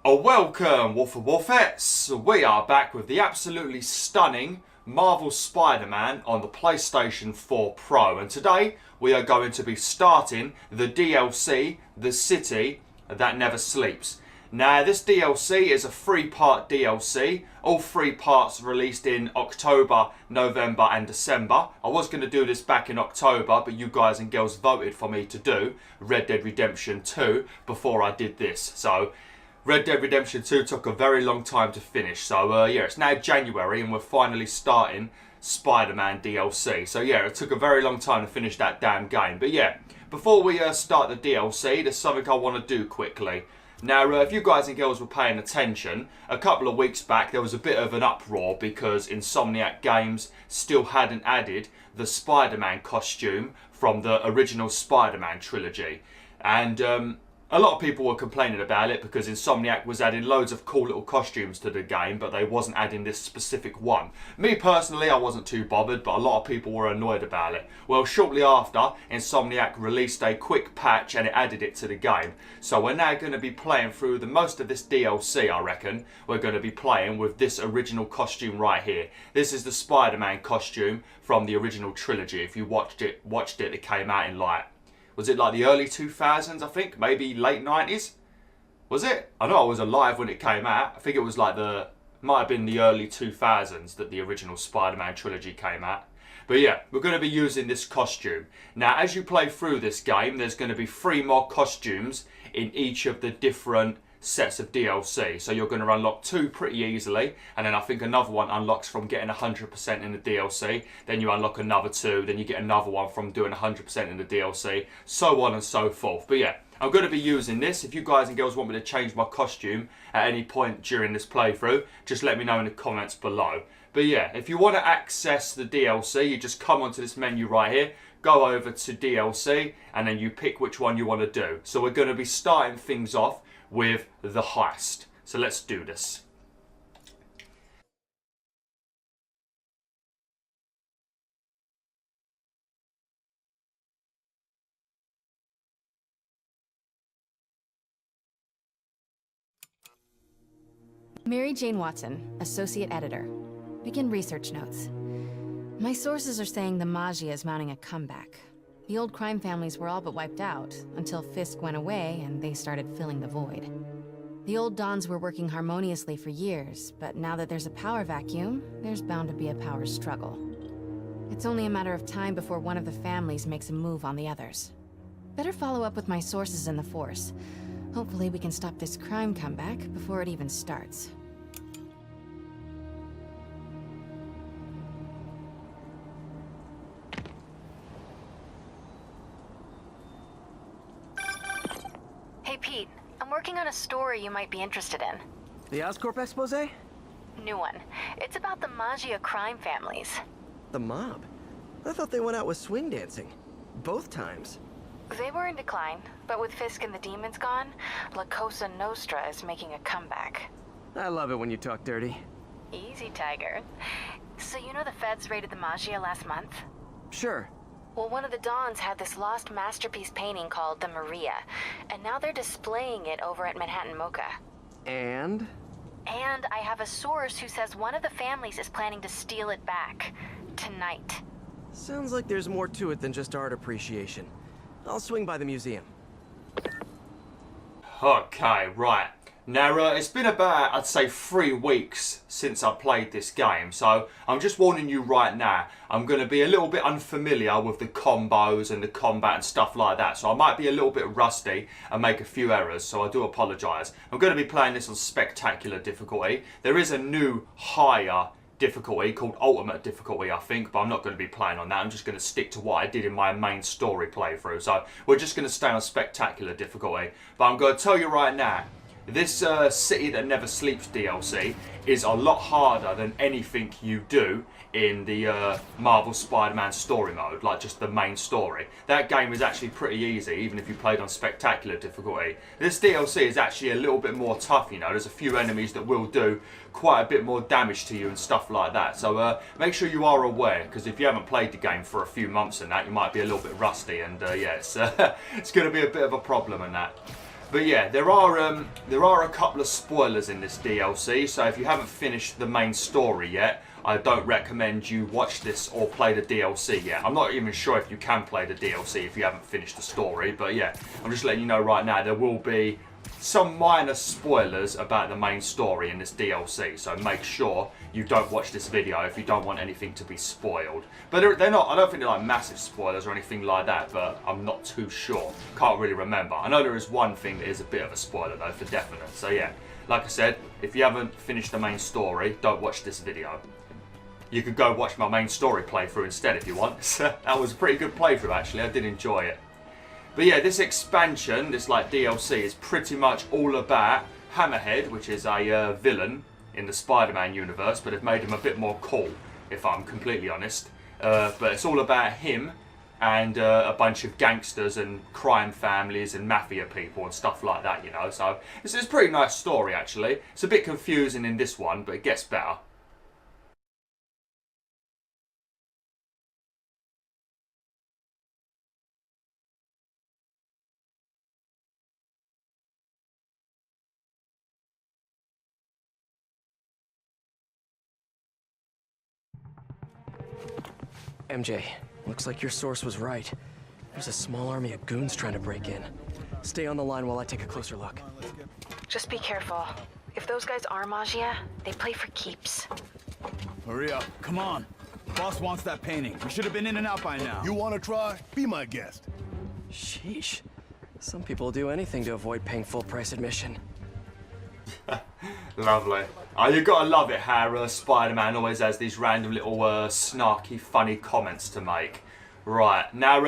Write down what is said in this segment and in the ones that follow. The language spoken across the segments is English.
Welcome, WolfTheWolfettes! We are back with the absolutely stunning Marvel Spider-Man on the PlayStation 4 Pro, and today we are going to be starting the DLC, The City That Never Sleeps. Now, this DLC is a 3-part DLC, all 3 parts released in October, November and December. I was going to do this back in October, but you guys and girls voted for me to do Red Dead Redemption 2 before I did this. So Red Dead Redemption 2 took a very long time to finish. So yeah, it's now January and we're finally starting Spider-Man DLC. So yeah, it took a very long time to finish that damn game. But yeah, before we start the DLC, there's something I want to do quickly. Now, if you guys and girls were paying attention, a couple of weeks back there was a bit of an uproar because Insomniac Games still hadn't added the Spider-Man costume from the original Spider-Man trilogy. And a lot of people were complaining about it because Insomniac was adding loads of cool little costumes to the game, but they wasn't adding this specific one. Me personally, I wasn't too bothered, but a lot of people were annoyed about it. Well, shortly after, Insomniac released a quick patch and it added it to the game. So we're now going to be playing through the most of this DLC, I reckon. We're going to be playing with this original costume right here. This is the Spider-Man costume from the original trilogy. If you watched it, it came out in was it like the early 2000s, I think? Maybe late 90s? Was it? I know I was alive when it came out. I think it was like might have been the early 2000s that the original Spider-Man trilogy came out. But yeah, we're going to be using this costume. Now, as you play through this game, there's going to be 3 more costumes in each of the different sets of DLC. So you're going to unlock 2 pretty easily, and then I think another one unlocks from getting 100% in the DLC, then you unlock another 2, then you get another one from doing 100% in the DLC, so on and so forth. But yeah, I'm going to be using this. If you guys and girls want me to change my costume at any point during this playthrough, just let me know in the comments below. But yeah, if you want to access the DLC, you just come onto this menu right here, go over to DLC, and then you pick which one you want to do. So we're going to be starting things off with the heist. So let's do this. Mary Jane Watson, Associate Editor. Begin research notes. My sources are saying the Maggia is mounting a comeback. The old crime families were all but wiped out, until Fisk went away and they started filling the void. The old Dons were working harmoniously for years, but now that there's a power vacuum, there's bound to be a power struggle. It's only a matter of time before one of the families makes a move on the others. Better follow up with my sources in the Force. Hopefully we can stop this crime comeback before it even starts. Hey Pete, I'm working on a story you might be interested in. The Oscorp expose? New one. It's about the Maggia crime families. The mob? I thought they went out with swing dancing. Both times. They were in decline, but with Fisk and the demons gone, La Cosa Nostra is making a comeback. I love it when you talk dirty. Easy, Tiger. So you know the feds raided the Maggia last month? Sure. Well, one of the Dons had this lost masterpiece painting called the Maria, and now they're displaying it over at Manhattan Mocha. And? And I have a source who says one of the families is planning to steal it back. Tonight. Sounds like there's more to it than just art appreciation. I'll swing by the museum. Okay, right. Now, it's been about, I'd say, 3 weeks since I played this game, so I'm just warning you right now, I'm going to be a little bit unfamiliar with the combos and the combat and stuff like that, so I might be a little bit rusty and make a few errors, so I do apologise. I'm going to be playing this on spectacular difficulty. There is a new higher difficulty called ultimate difficulty, I think, but I'm not going to be playing on that. I'm just going to stick to what I did in my main story playthrough, so we're just going to stay on spectacular difficulty. But I'm going to tell you right now, this City That Never Sleeps DLC is a lot harder than anything you do in the Marvel Spider-Man story mode, like just the main story. That game is actually pretty easy, even if you played on spectacular difficulty. This DLC is actually a little bit more tough, you know. There's a few enemies that will do quite a bit more damage to you and stuff like that. So make sure you are aware, because if you haven't played the game for a few months and that, you might be a little bit rusty, and yeah, it's going to be a bit of a problem in that. But yeah, there are a couple of spoilers in this DLC, so if you haven't finished the main story yet, I don't recommend you watch this or play the DLC yet. I'm not even sure if you can play the DLC if you haven't finished the story, but yeah, I'm just letting you know right now there will be some minor spoilers about the main story in this DLC, so make sure you don't watch this video if you don't want anything to be spoiled. But they're not, I don't think they're like massive spoilers or anything like that, but I'm not too sure. Can't really remember. I know there is one thing that is a bit of a spoiler though, for definite. So yeah, like I said, if you haven't finished the main story, don't watch this video. You could go watch my main story playthrough instead if you want. That was a pretty good playthrough actually, I did enjoy it. But yeah, this expansion, this like DLC, is pretty much all about Hammerhead, which is a villain in the Spider-Man universe, but they've made him a bit more cool, if I'm completely honest. But it's all about him and a bunch of gangsters and crime families and mafia people and stuff like that, you know. So it's a pretty nice story actually. It's a bit confusing in this one, but it gets better. MJ, looks like your source was right. There's a small army of goons trying to break in. Stay on the line while I take a closer look. Just be careful. If those guys are Magia, they play for keeps. Hurry up, come on. Boss wants that painting. We should have been in and out by now. You want to try? Be my guest. Sheesh. Some people will do anything to avoid paying full price admission. Lovely. Oh, you've got to love it how Spider-Man always has these random little snarky, funny comments to make. Right, now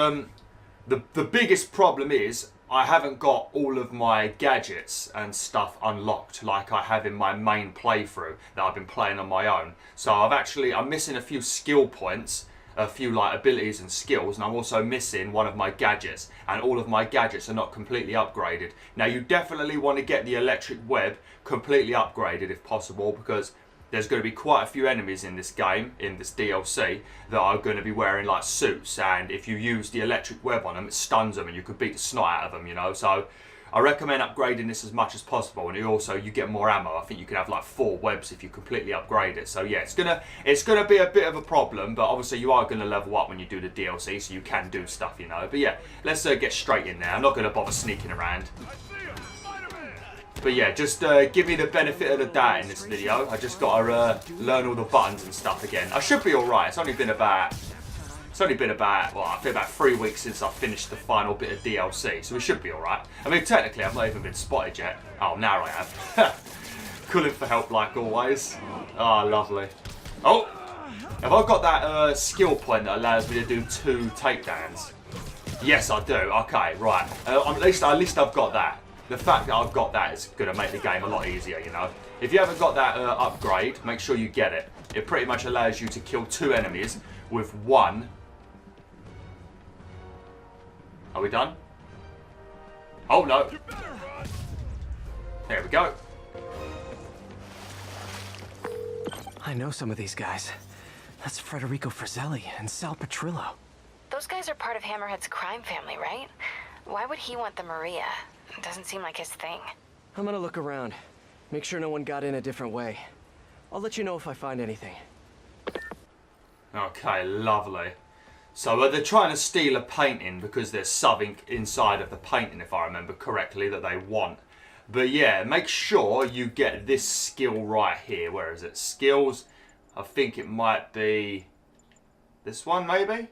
the biggest problem is I haven't got all of my gadgets and stuff unlocked like I have in my main playthrough that I've been playing on my own. So I'm missing a few skill points, a few like abilities and skills, and I'm also missing one of my gadgets, and all of my gadgets are not completely upgraded. Now you definitely want to get the electric web completely upgraded if possible, because there's going to be quite a few enemies in this game, in this DLC, that are going to be wearing like suits, and if you use the electric web on them, it stuns them and you can beat the snot out of them, you know. So I recommend upgrading this as much as possible, and you get more ammo. I think you can have like 4 webs if you completely upgrade it. So yeah, it's gonna be a bit of a problem, but obviously you are gonna level up when you do the DLC, so you can do stuff, you know. But yeah, let's get straight in there. I'm not gonna bother sneaking around. But yeah, just give me the benefit of the doubt in this video. I just gotta learn all the buttons and stuff again. I should be alright. It's only been about, well, I think about 3 weeks since I finished the final bit of DLC, so we should be alright. I mean, technically, I've not even been spotted yet. Oh, now I have. Calling for help like always. Oh, lovely. Oh, have I got that skill point that allows me to do 2 takedowns? Yes, I do. Okay, right. At least I've got that. The fact that I've got that is going to make the game a lot easier, you know. If you haven't got that upgrade, make sure you get it. It pretty much allows you to kill 2 enemies with 1. Are we done? Oh no. There we go. I know some of these guys. That's Federico Fratelli and Sal Petrillo. Those guys are part of Hammerhead's crime family, right? Why would he want the Maria? It doesn't seem like his thing. I'm gonna look around. Make sure no one got in a different way. I'll let you know if I find anything. Okay, lovely. So they're trying to steal a painting because there's something inside of the painting, if I remember correctly, that they want. But yeah, make sure you get this skill right here. Where is it? Skills. I think it might be this one, maybe?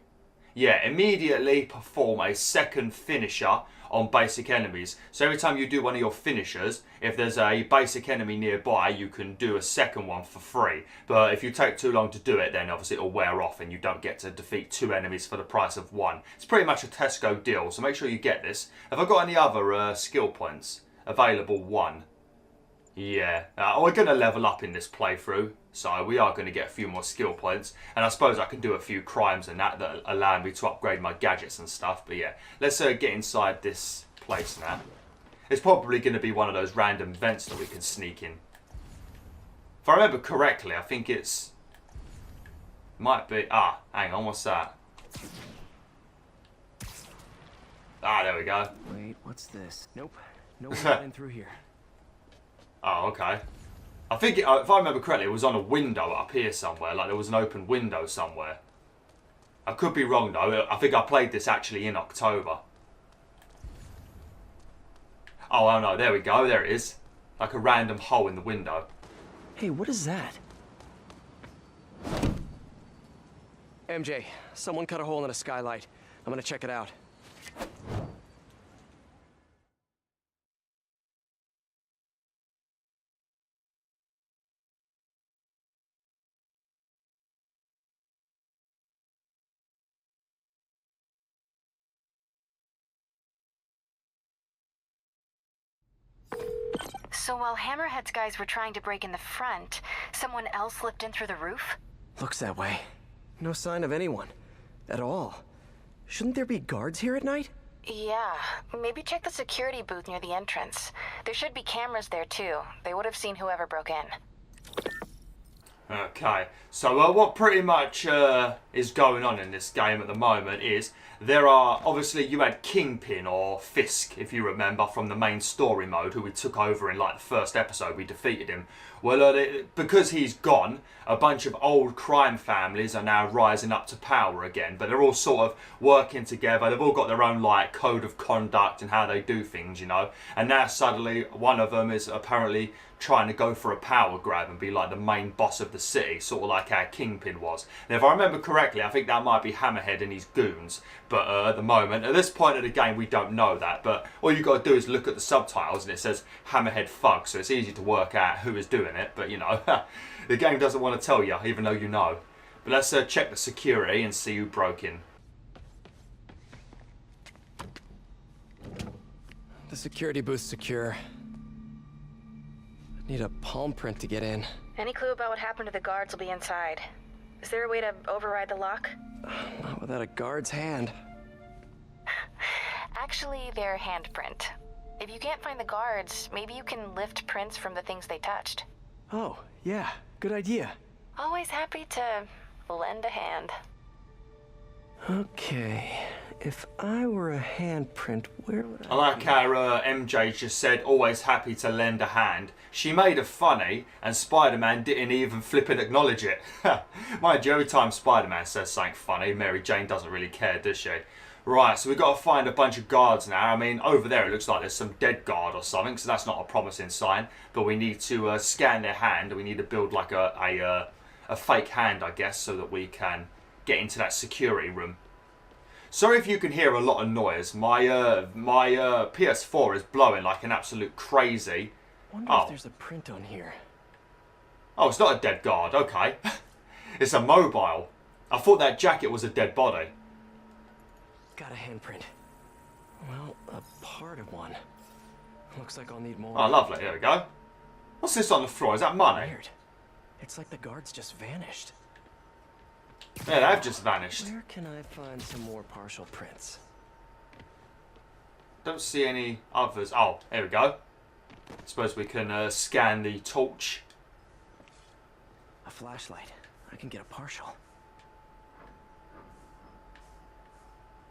Yeah, immediately perform a second finisher on basic enemies. So every time you do one of your finishers, if there's a basic enemy nearby, you can do a second one for free. But if you take too long to do it, then obviously it'll wear off and you don't get to defeat 2 enemies for the price of 1. It's pretty much a Tesco deal, so make sure you get this. Have I got any other skill points? Available 1. Yeah, we're going to level up in this playthrough, so we are going to get a few more skill points, and I suppose I can do a few crimes and that allow me to upgrade my gadgets and stuff. But yeah, let's get inside this place now. It's probably going to be one of those random vents that we can sneak in. If I remember correctly, I think it's... might be... hang on, what's that? There we go. Wait, what's this? Nope. No one got in through here. Oh, okay. I think, if I remember correctly, it was on a window up here somewhere. Like, there was an open window somewhere. I could be wrong, though. I think I played this actually in October. Oh, no, there we go. There it is. Like a random hole in the window. Hey, what is that? MJ, someone cut a hole in a skylight. I'm gonna check it out. So while Hammerhead's guys were trying to break in the front, someone else slipped in through the roof? Looks that way. No sign of anyone. At all. Shouldn't there be guards here at night? Yeah, maybe check the security booth near the entrance. There should be cameras there too. They would have seen whoever broke in. Okay, so what pretty much is going on in this game at the moment is there are, obviously you had Kingpin or Fisk, if you remember, from the main story mode, who we took over in like the first episode, we defeated him. Well, because he's gone, a bunch of old crime families are now rising up to power again, but they're all sort of working together. They've all got their own like code of conduct and how they do things, you know. And now suddenly one of them is apparently trying to go for a power grab and be like the main boss of the city, sort of like how Kingpin was. Now, if I remember correctly, I think that might be Hammerhead and his goons, but at the moment, at this point of the game, we don't know that, but all you got to do is look at the subtitles and it says Hammerhead Thug, so it's easy to work out who is doing it, but you know, the game doesn't want to tell you, even though you know. But let's check the security and see who broke in. The security booth's secure. Need a palm print to get in. Any clue about what happened to the guards will be inside. Is there a way to override the lock? Not without a guard's hand. Actually, their handprint. If you can't find the guards, maybe you can lift prints from the things they touched. Oh, yeah, good idea. Always happy to lend a hand. Okay, if I were a handprint, where would I like how MJ just said, always happy to lend a hand. She made it funny, and Spider-Man didn't even flippin' acknowledge it. Mind you, every time Spider-Man says something funny, Mary Jane doesn't really care, does she? Right, so we've got to find a bunch of guards now. I mean, over there it looks like there's some dead guard or something, so that's not a promising sign. But we need to scan their hand, and we need to build like a fake hand, I guess, so that we can get into that security room. Sorry if you can hear a lot of noise. My PS4 is blowing like an absolute crazy. Wonder if there's a print on here. Oh, it's not a dead guard. Okay. It's a mobile. I thought that jacket was a dead body. Got a handprint. Well, a part of one. Looks like I'll need more. Oh, lovely. There we go. What's this on the floor? Is that money? Weird. It's like the guards just vanished. Yeah, they've just vanished. Where can I find some more partial prints? Don't see any others. Oh, here we go. Suppose we can scan the torch. A flashlight. I can get a partial.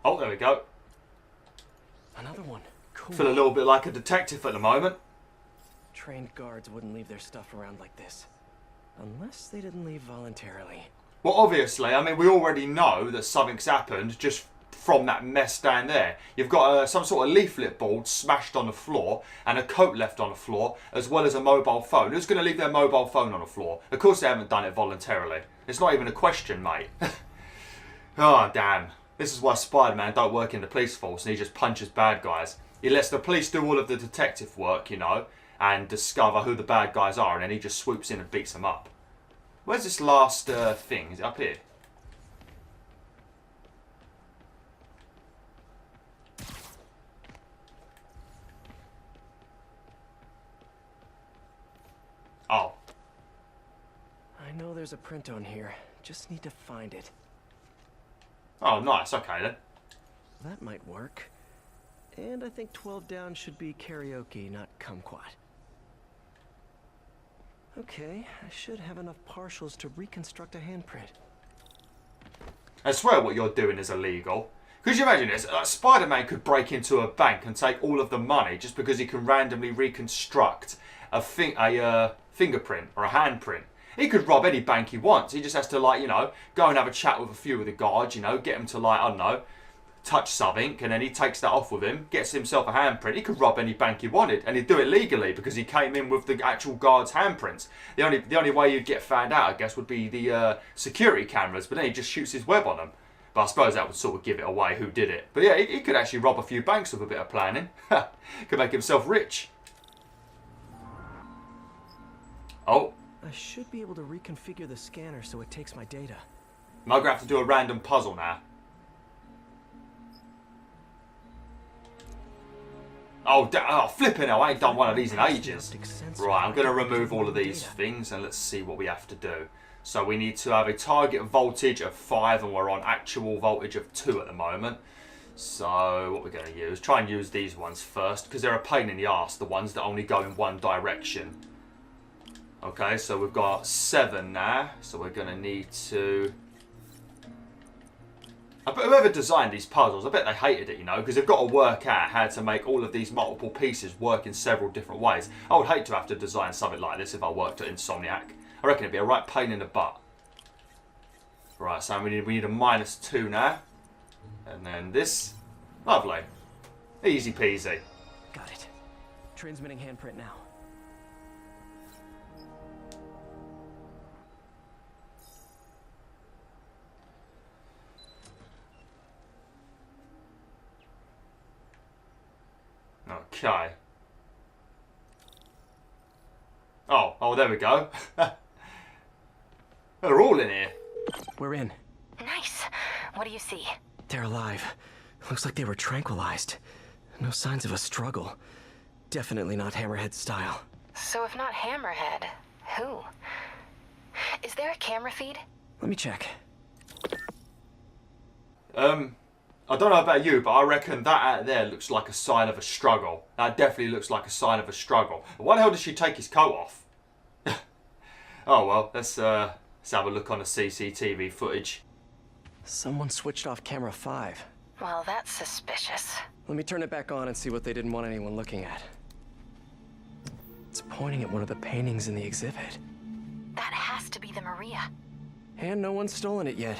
Oh, there we go. Another one. Cool. Feel a little bit like a detective at the moment. Trained guards wouldn't leave their stuff around like this. Unless they didn't leave voluntarily. Well, obviously, I mean, we already know that something's happened just from that mess down there. You've got some sort of leaflet board smashed on the floor and a coat left on the floor, as well as a mobile phone. Who's going to leave their mobile phone on the floor? Of course they haven't done it voluntarily. It's not even a question, mate. Oh, damn. This is why Spider-Man don't work in the police force and he just punches bad guys. He lets the police do all of the detective work, you know, and discover who the bad guys are, and then he just swoops in and beats them up. Where's this last thing? Is it up here? Oh. I know there's a print on here. Just need to find it. Oh, nice. Okay, then. That might work. And I think 12 down should be karaoke, not kumquat. Okay, I should have enough partials to reconstruct a handprint. I swear what you're doing is illegal. Could you imagine this? Spider-Man could break into a bank and take all of the money just because he can randomly reconstruct a fingerprint or a handprint. He could rob any bank he wants. He just has to, like, you know, go and have a chat with a few of the guards, you know, get them to, like, I don't know, touch something, and then he takes that off with him, gets himself a handprint. He could rob any bank he wanted, and he'd do it legally because he came in with the actual guards' handprints. The only way you'd get found out, I guess, would be the security cameras, but then he just shoots his web on them. But I suppose that would sort of give it away who did it. But yeah, he could actually rob a few banks with a bit of planning. Could make himself rich. Oh. I should be able to reconfigure the scanner so it takes my data. Am I going to have to do a random puzzle now? Oh, flipping hell, I ain't done one of these in ages. Right, I'm going to remove all of these things and let's see what we have to do. So we need to have a target voltage of 5 and we're on actual voltage of 2 at the moment. So what we're going to use, try and use these ones first because they're a pain in the arse, the ones that only go in one direction. Okay, so we've got 7 now, so we're going to need to... I bet whoever designed these puzzles, I bet they hated it, you know, because they've got to work out how to make all of these multiple pieces work in several different ways. I would hate to have to design something like this if I worked at Insomniac. I reckon it'd be a right pain in the butt. Right, so we need a -2 now. And then this. Lovely. Easy peasy. Got it. Transmitting handprint now. Okay. Oh, there we go. They're all in here. We're in. Nice. What do you see? They're alive. Looks like they were tranquilized. No signs of a struggle. Definitely not Hammerhead style. So if not Hammerhead, who? Is there a camera feed? Let me check. I don't know about you, but I reckon that out there looks like a sign of a struggle. That definitely looks like a sign of a struggle. Why the hell did she take his coat off? Oh well, let's have a look on the CCTV footage. Someone switched off camera 5. Well, that's suspicious. Let me turn it back on and see what they didn't want anyone looking at. It's pointing at one of the paintings in the exhibit. That has to be the Maria. And no one's stolen it yet.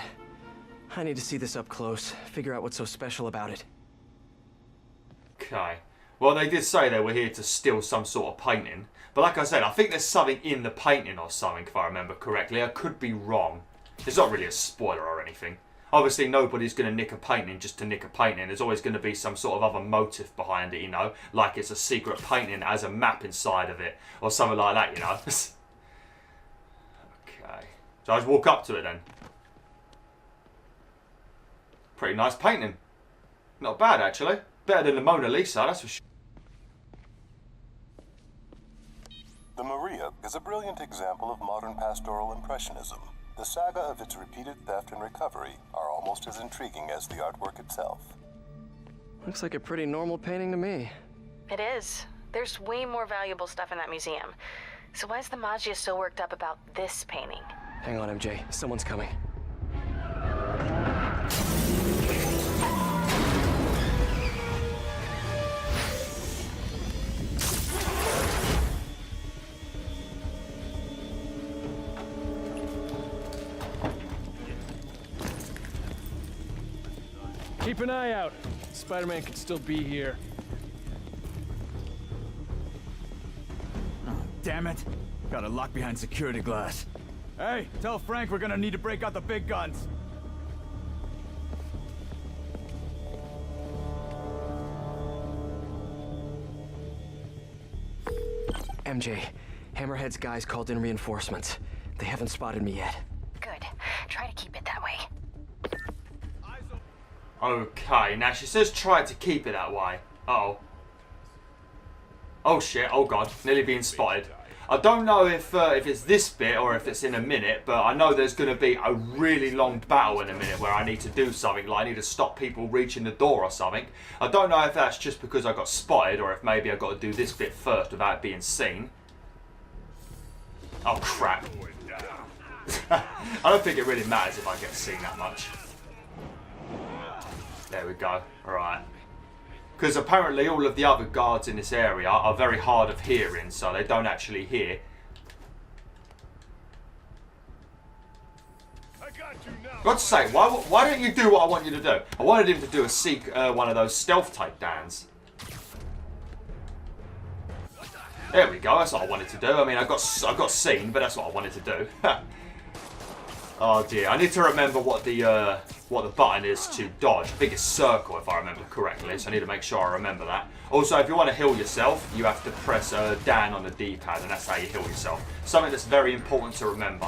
I need to see this up close, figure out what's so special about it. Okay. Well, they did say they were here to steal some sort of painting. But like I said, I think there's something in the painting or something, if I remember correctly. I could be wrong. It's not really a spoiler or anything. Obviously, nobody's going to nick a painting just to nick a painting. There's always going to be some sort of other motive behind it, you know? Like it's a secret painting that has a map inside of it. Or something like that, you know? Okay. So I just walk up to it then. Pretty nice painting. Not bad, actually. Better than the Mona Lisa, that's for sure. The Maria is a brilliant example of modern pastoral impressionism. The saga of its repeated theft and recovery are almost as intriguing as the artwork itself. Looks like a pretty normal painting to me. It is. There's way more valuable stuff in that museum. So why is the Maggia so worked up about this painting? Hang on, MJ. Someone's coming. Keep an eye out. Spider-Man could still be here. Oh, damn it. Got it locked behind security glass. Hey, tell Frank we're gonna need to break out the big guns. MJ, Hammerhead's guys called in reinforcements. They haven't spotted me yet. Good. Try to keep it that way. Okay, now she says try to keep it that way. Uh-oh. Oh shit, oh god, nearly being spotted. I don't know if it's this bit or if it's in a minute, but I know there's going to be a really long battle in a minute where I need to do something, like I need to stop people reaching the door or something. I don't know if that's just because I got spotted or if maybe I got to do this bit first without being seen. Oh crap. I don't think it really matters if I get seen that much. There we go. Alright. Because apparently all of the other guards in this area are very hard of hearing, so they don't actually hear. Got to say, why don't you do what I want you to do? I wanted him to do one of those stealth takedowns. There we go. That's what I wanted to do. I mean, I got seen, but that's what I wanted to do. Oh dear. I need to remember what the button is to dodge. I think it's circle, if I remember correctly. So I need to make sure I remember that. Also, if you want to heal yourself, you have to press down on the D-pad, and that's how you heal yourself. Something that's very important to remember.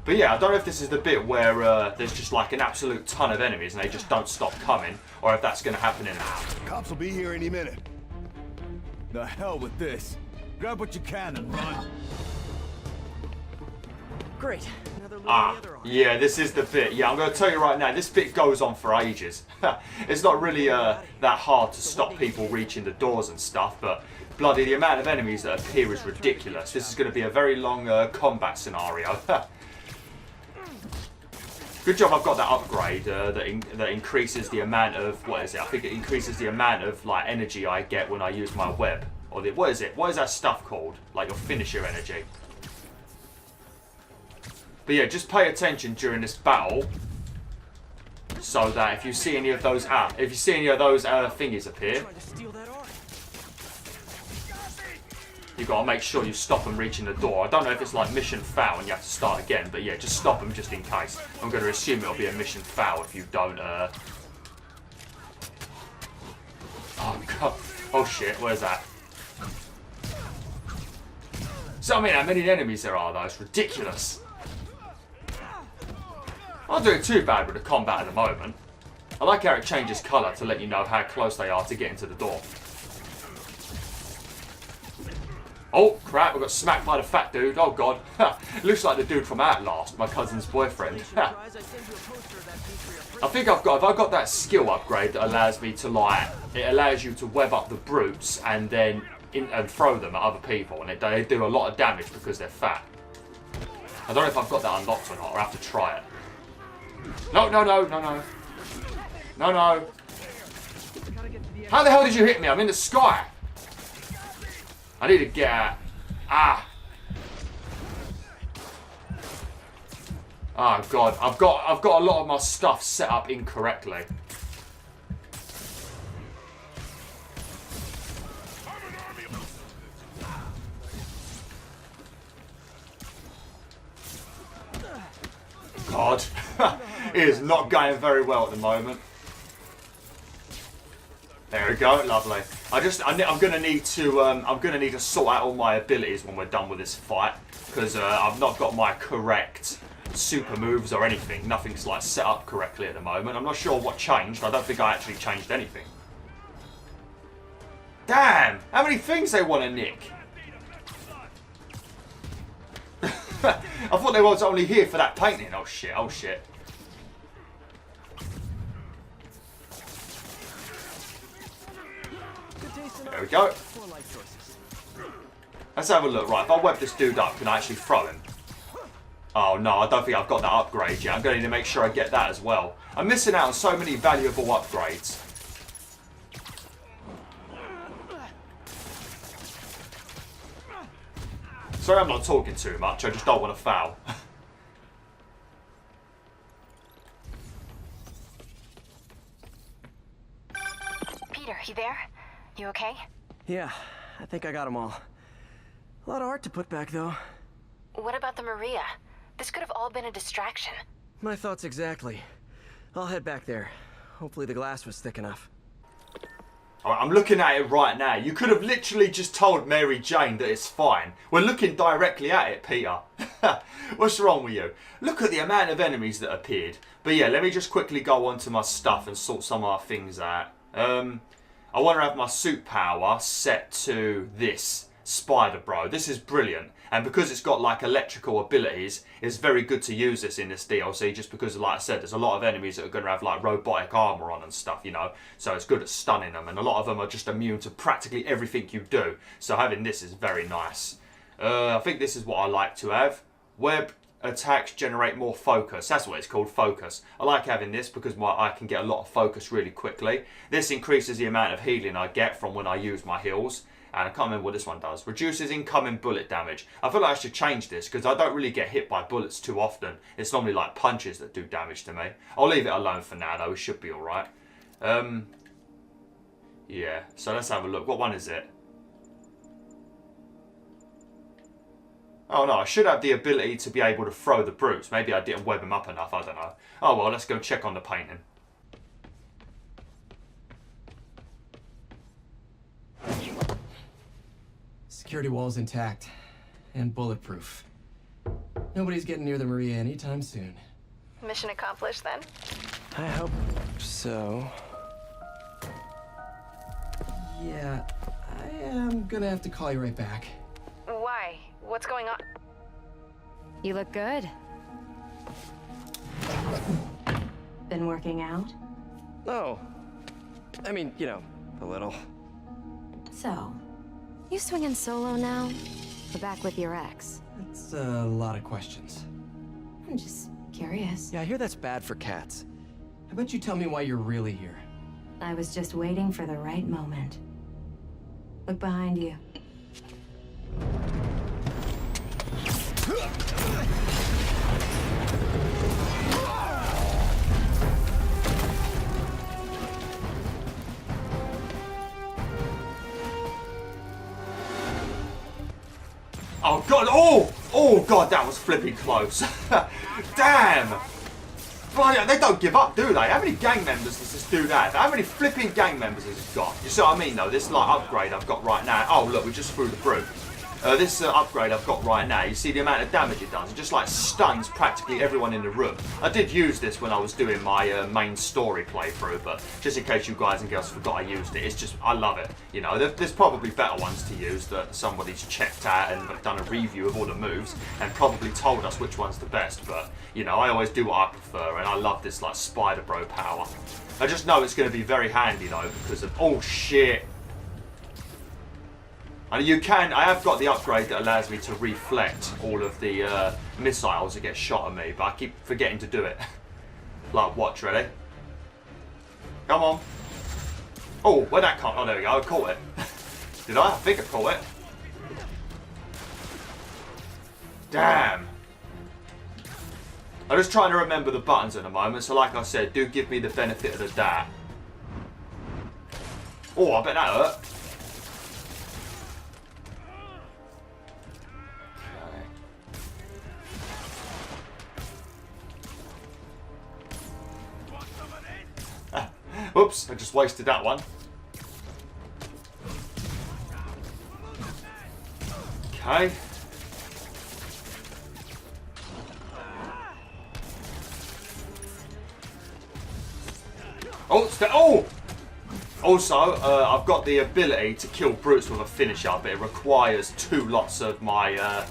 But yeah, I don't know if this is the bit where there's just like an absolute ton of enemies and they just don't stop coming, or if that's going to happen in Cops will be here any minute. The hell with this. Grab what you can and run. Great. Another loot on the other arm. Yeah, this is the bit. Yeah, I'm going to tell you right now, this bit goes on for ages. It's not really that hard to stop people reaching the doors and stuff, but bloody the amount of enemies that appear is ridiculous. This is going to be a very long combat scenario. Good job I've got that upgrade that increases the amount of, what is it? I think it increases the amount of like energy I get when I use my web. Or what is it? What is that stuff called? Like your finisher energy. But yeah, just pay attention during this battle, so that if you see any of those thingies appear, you gotta make sure you stop them reaching the door. I don't know if it's like mission foul and you have to start again, but yeah, just stop them just in case. I'm going to assume it'll be a mission foul if you don't. Oh god! Oh shit! Where's that? So I mean, how many enemies there are though? It's ridiculous. I'm not doing too bad with the combat at the moment. I like how it changes colour to let you know how close they are to getting to the door. Oh crap, I got smacked by the fat dude. Oh god. Looks like the dude from Outlast, my cousin's boyfriend. I think if I got that skill upgrade that allows me to it allows you to web up the brutes and then throw them at other people, and they do a lot of damage because they're fat. I don't know if I've got that unlocked or not, or I have to try it. No. How the hell did you hit me? I'm in the sky. I need to get out. Oh god, I've got a lot of my stuff set up incorrectly. God, it is not going very well at the moment. There we go, lovely. I'm gonna need to sort out all my abilities when we're done with this fight, because I've not got my correct super moves or anything. Nothing's like set up correctly at the moment. I'm not sure what changed. I don't think I actually changed anything. Damn! How many things they want to nick? I thought they was only here for that painting. Oh shit! Oh shit! There we go. Let's have a look. Right, if I web this dude up, can I actually throw him? Oh no, I don't think I've got that upgrade yet. I'm going to need to make sure I get that as well. I'm missing out on so many valuable upgrades. Sorry I'm not talking too much, I just don't want to foul. Peter, you there? You okay? Yeah, I think I got them all. A lot of art to put back, though. What about the Maria? This could have all been a distraction. My thoughts exactly. I'll head back there. Hopefully the glass was thick enough. I'm looking at it right now. You could have literally just told Mary Jane that it's fine. We're looking directly at it, Peter. What's wrong with you? Look at the amount of enemies that appeared. But yeah, let me just quickly go on to my stuff and sort some of our things out. I want to have my suit power set to this Spider Bro. This is brilliant, and because it's got like electrical abilities, it's very good to use this in this DLC, just because like I said, there's a lot of enemies that are going to have like robotic armor on and stuff, you know, so it's good at stunning them, and a lot of them are just immune to practically everything you do, so having this is very nice. I think this is what I like to have. Web, attacks generate more focus. That's what it's called, focus. I like having this because I can get a lot of focus really quickly. This increases the amount of healing I get from when I use my heals. And I can't remember what this one does. Reduces incoming bullet damage. I feel like I should change this because I don't really get hit by bullets too often. It's normally like punches that do damage to me. I'll leave it alone for now though. It should be alright. Yeah, so let's have a look. What one is it? Oh no, I should have the ability to be able to throw the brutes. Maybe I didn't web them up enough, I don't know. Oh well, let's go check on the painting. Security wall's intact. And bulletproof. Nobody's getting near the Maria anytime soon. Mission accomplished then? I hope so. Yeah, I am gonna have to call you right back. Why? What's going on? You look good. Been working out? Oh. I mean, you know, a little. So, You swinging solo now? Or back with your ex? That's a lot of questions. I'm just curious. Yeah, I hear that's bad for cats. How about you tell me why you're really here? I was just waiting for the right moment. Look behind you. Oh god, oh god, that was flipping close. Damn! Bloody, they don't give up, do they? How many gang members does this do that? How many flipping gang members has it got? You see what I mean though? This like upgrade I've got right now. Oh look, we just threw the brute. This upgrade I've got right now, you see the amount of damage it does. It just like stuns practically everyone in the room. I did use this when I was doing my main story playthrough, but just in case you guys and girls forgot I used it, it's just, I love it. You know, there's probably better ones to use that somebody's checked out and done a review of all the moves and probably told us which one's the best, but you know, I always do what I prefer and I love this like spider bro power. I just know it's going to be very handy though because of, oh shit. And I have got the upgrade that allows me to reflect all of the missiles that get shot at me, but I keep forgetting to do it. Like, watch, ready? Come on. Oh, where'd that come? Oh, there we go, I caught it. Did I? I think I caught it. Damn. I'm just trying to remember the buttons at the moment, so like I said, do give me the benefit of the doubt. Oh, I bet that hurt. Oops, I just wasted that one. Okay. Oh! Also, I've got the ability to kill brutes with a finisher, but it requires 2 lots of my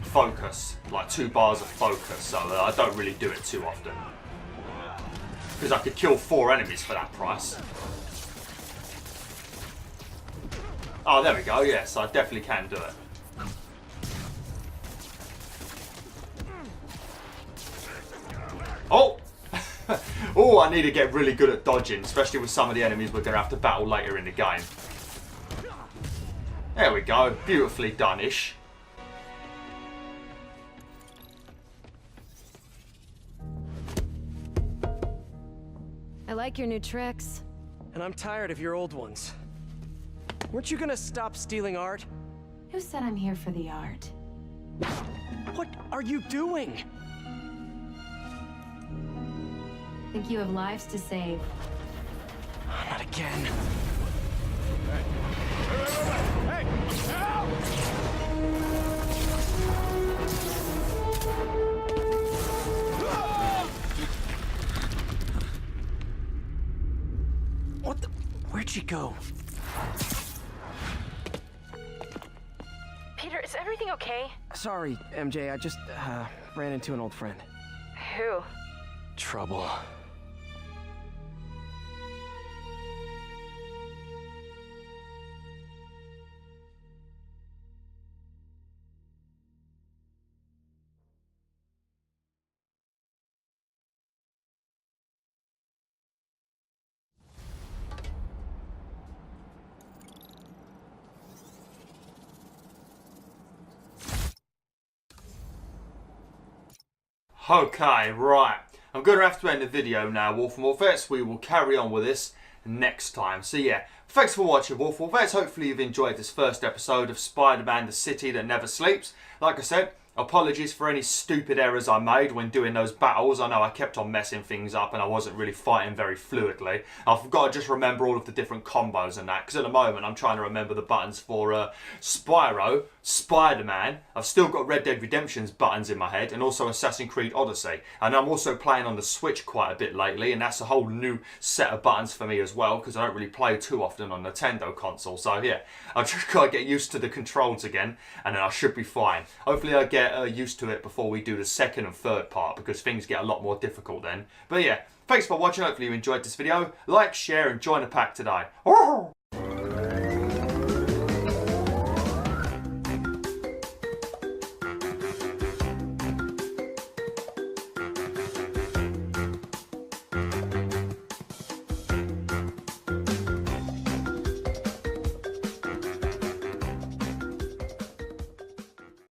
focus, like 2 bars of focus, so I don't really do it too often. Because I could kill 4 enemies for that price. Oh, there we go. Yes, I definitely can do it. Oh! Oh, I need to get really good at dodging, especially with some of the enemies we're going to have to battle later in the game. There we go. Beautifully done-ish. I like your new tricks. And I'm tired of your old ones. Weren't you gonna stop stealing art? Who said I'm here for the art? What are you doing? Think you have lives to save. Not again. Hey! Help! What the? Where'd she go? Peter, is everything okay? Sorry, MJ, I just ran into an old friend. Who? Trouble. Okay, right. I'm going to have to end the video now, Wolf and Wolfettes. We will carry on with this next time. So yeah, thanks for watching, Wolf and Wolfettes. Hopefully you've enjoyed this first episode of Spider-Man: The City That Never Sleeps. Like I said, apologies for any stupid errors I made when doing those battles. I know I kept on messing things up and I wasn't really fighting very fluidly. I've got to just remember all of the different combos and that, because at the moment I'm trying to remember the buttons for Spyro, Spider-Man. I've still got Red Dead Redemption's buttons in my head, and also Assassin's Creed Odyssey. And I'm also playing on the Switch quite a bit lately, and that's a whole new set of buttons for me as well, because I don't really play too often on Nintendo console. So yeah, I've just got to get used to the controls again, and then I should be fine. Hopefully I get used to it before we do the second and third part, because things get a lot more difficult then. But yeah, thanks for watching. Hopefully you enjoyed this video. Like, share, and join the pack today.